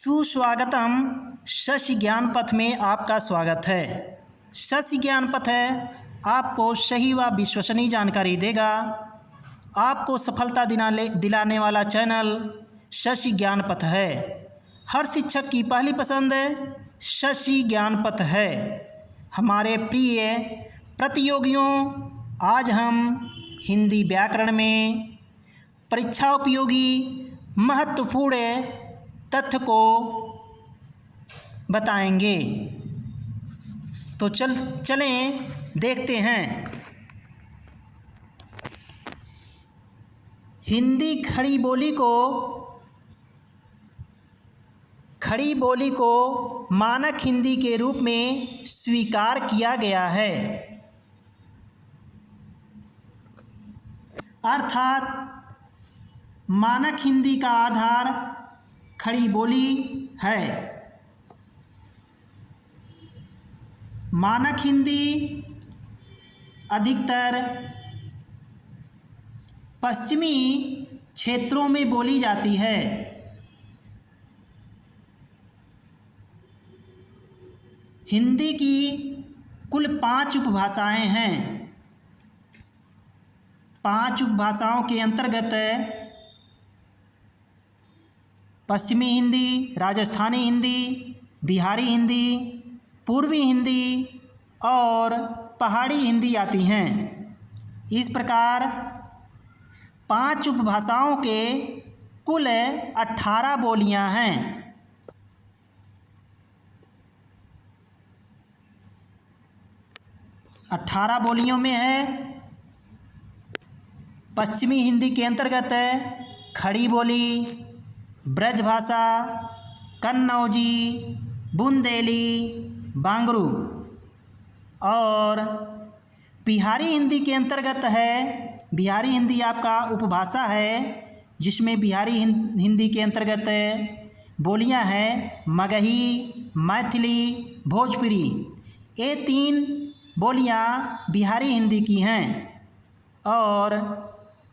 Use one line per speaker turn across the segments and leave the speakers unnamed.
सुस्वागतम। शशि ज्ञान पथ में आपका स्वागत है। शशि ज्ञान पथ है आपको सही व विश्वसनीय जानकारी देगा। आपको सफलता दिलाने वाला चैनल शशि ज्ञान पथ है। हर शिक्षक की पहली पसंद शशि ज्ञान पथ है। हमारे प्रिय प्रतियोगियों, आज हम हिंदी व्याकरण में परीक्षा उपयोगी महत्वपूर्ण तथ्य को बताएंगे। तो चलें देखते हैं। हिंदी खड़ी बोली को मानक हिंदी के रूप में स्वीकार किया गया है। अर्थात मानक हिंदी का आधार खड़ी बोली है। मानक हिंदी अधिकतर पश्चिमी क्षेत्रों में बोली जाती है। हिंदी की कुल 5 उपभाषाएं हैं। 5 उपभाषाओं के अंतर्गत पश्चिमी हिंदी, राजस्थानी हिंदी, बिहारी हिंदी, पूर्वी हिंदी और पहाड़ी हिंदी आती हैं। इस प्रकार 5 उपभाषाओं के कुल 18 बोलियां हैं। 18 बोलियों में है पश्चिमी हिंदी के अंतर्गत खड़ी बोली, ब्रजभाषा, कन्नौजी, बुंदेली, बांगरू और बिहारी हिंदी के अंतर्गत है। बिहारी हिंदी आपका उपभाषा है, जिसमें बिहारी हिंदी के अंतर्गत बोलियां हैं मगही, मैथिली, भोजपुरी। ये 3 बोलियां बिहारी हिंदी की हैं। और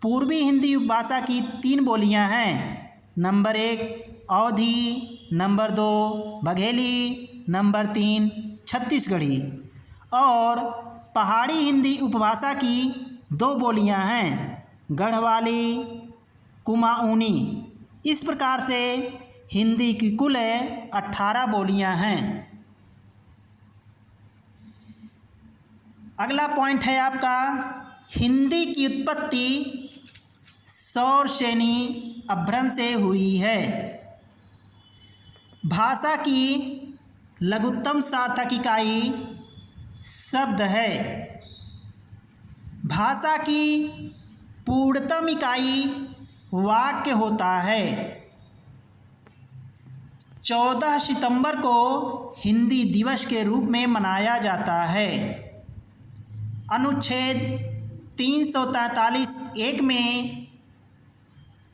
पूर्वी हिंदी उपभाषा की 3 बोलियां हैं। नंबर 1 अवधी, नंबर 2 बघेली, नंबर 3 छत्तीसगढ़ी। और पहाड़ी हिंदी उपभाषा की 2 बोलियां हैं, गढ़वाली, कुमाऊनी। इस प्रकार से हिंदी की कुल 18 बोलियां हैं। अगला पॉइंट है आपका, हिंदी की उत्पत्ति सौरसेनी अपभ्रंश से हुई है। भाषा की लघुत्तम सार्थक इकाई शब्द है। भाषा की पूर्णतम इकाई वाक्य होता है। 14 सितंबर को हिंदी दिवस के रूप में मनाया जाता है। अनुच्छेद 343(1) में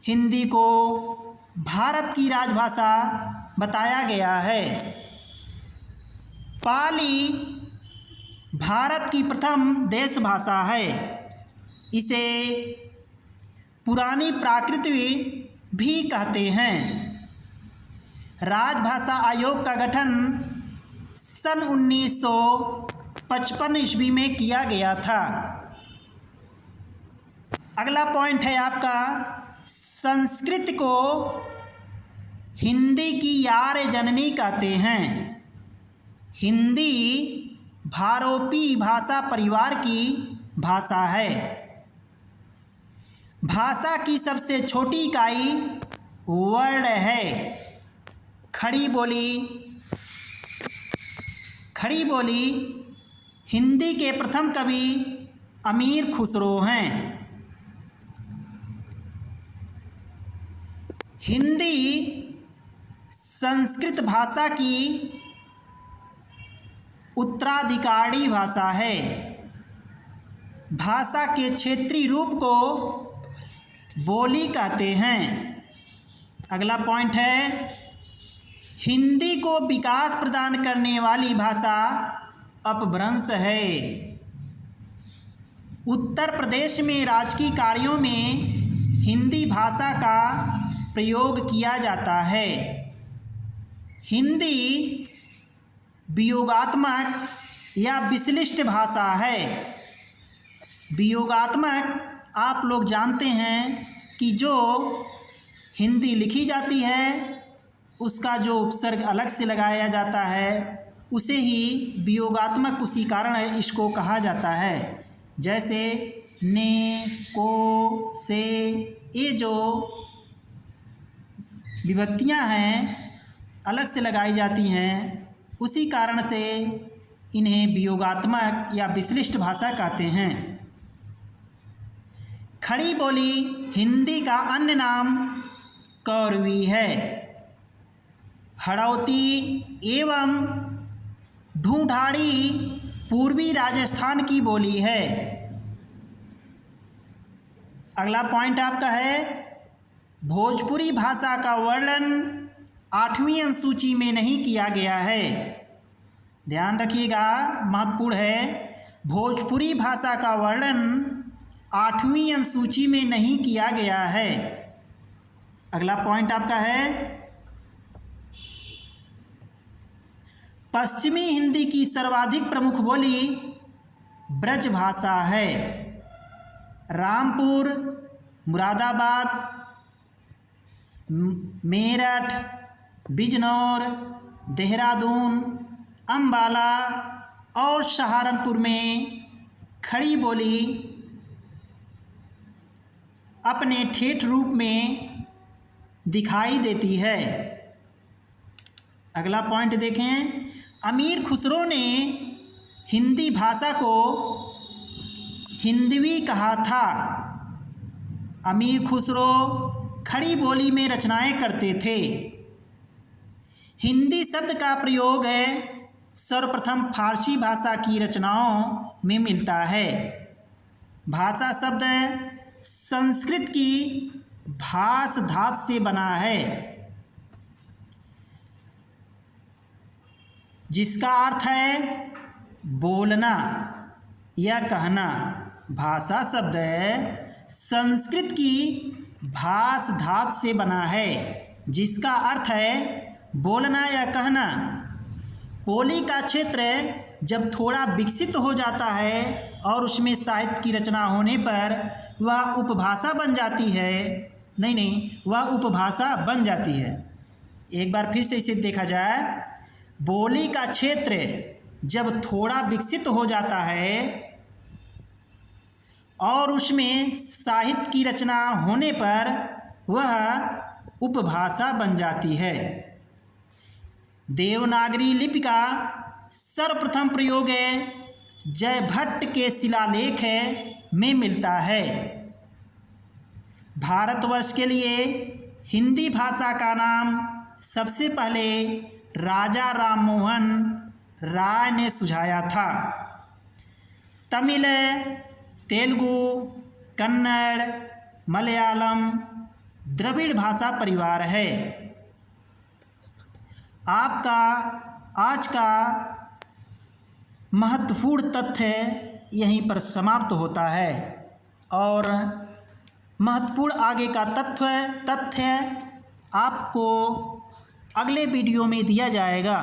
हिंदी को भारत की राजभाषा बताया गया है। पाली भारत की प्रथम देश भाषा है। इसे पुरानी प्राकृत भी कहते हैं। राजभाषा आयोग का गठन सन 1955 ईस्वी में किया गया था। अगला पॉइंट है आपका, संस्कृत को हिंदी की आर्य जननी कहते हैं। हिंदी भारोपी भाषा परिवार की भाषा है। भाषा की सबसे छोटी इकाई वर्ण है। खड़ी बोली हिंदी के प्रथम कवि अमीर खुसरो हैं। हिंदी संस्कृत भाषा की उत्तराधिकारी भाषा है। भाषा के क्षेत्रीय रूप को बोली कहते हैं। अगला पॉइंट है, हिंदी को विकास प्रदान करने वाली भाषा अपभ्रंश है। उत्तर प्रदेश में राजकीय कार्यों में हिंदी भाषा का प्रयोग किया जाता है। हिंदी वियोगात्मक या विश्लिष्ट भाषा है। वियोगात्मक आप लोग जानते हैं कि जो हिंदी लिखी जाती है उसका जो उपसर्ग अलग से लगाया जाता है उसे ही वियोगात्मक उसी कारण इसको कहा जाता है। जैसे ने, को, से, ये जो विभक्तियां हैं अलग से लगाई जाती हैं उसी कारण से इन्हें वियोगात्मक या विश्लिष्ट भाषा कहते हैं। खड़ी बोली हिंदी का अन्य नाम कौरवी है। हड़ौती एवं ढूंढाड़ी पूर्वी राजस्थान की बोली है। अगला पॉइंट आपका है भोजपुरी भाषा का वर्णन 8वीं अनुसूची में नहीं किया गया है। ध्यान रखिएगा, महत्वपूर्ण है। भोजपुरी भाषा का वर्णन 8वीं अनुसूची में नहीं किया गया है। अगला पॉइंट आपका है पश्चिमी हिंदी की सर्वाधिक प्रमुख बोली ब्रज भाषा है। रामपुर, मुरादाबाद, मेरठ, बिजनौर, देहरादून, अंबाला और सहारनपुर में खड़ी बोली अपने ठेठ रूप में दिखाई देती है। अगला पॉइंट देखें, अमीर खुसरो ने हिंदी भाषा को हिंदवी कहा था। अमीर खुसरो खड़ी बोली में रचनाएं करते थे। हिंदी शब्द का प्रयोग सर्वप्रथम फारसी भाषा की रचनाओं में मिलता है। भाषा शब्द संस्कृत की भास धातु से बना है जिसका अर्थ है बोलना या कहना। भाषा शब्द संस्कृत की भास धातु से बना है जिसका अर्थ है बोलना या कहना। बोली का क्षेत्र जब थोड़ा विकसित हो जाता है और उसमें साहित्य की रचना होने पर वह उपभाषा बन जाती है। वह उपभाषा बन जाती है। एक बार फिर से इसे देखा जाए, बोली का क्षेत्र जब थोड़ा विकसित हो जाता है और उसमें साहित्य की रचना होने पर वह उपभाषा बन जाती है। देवनागरी लिपि का सर्वप्रथम प्रयोग जयभट्ट के शिलालेख में मिलता है। भारतवर्ष के लिए हिंदी भाषा का नाम सबसे पहले राजा राममोहन राय ने सुझाया था। तमिल, तेलुगु, कन्नड़, मलयालम द्रविड़ भाषा परिवार है। आपका आज का महत्वपूर्ण तथ्य यहीं पर समाप्त होता है और महत्वपूर्ण आगे का तथ्य आपको अगले वीडियो में दिया जाएगा।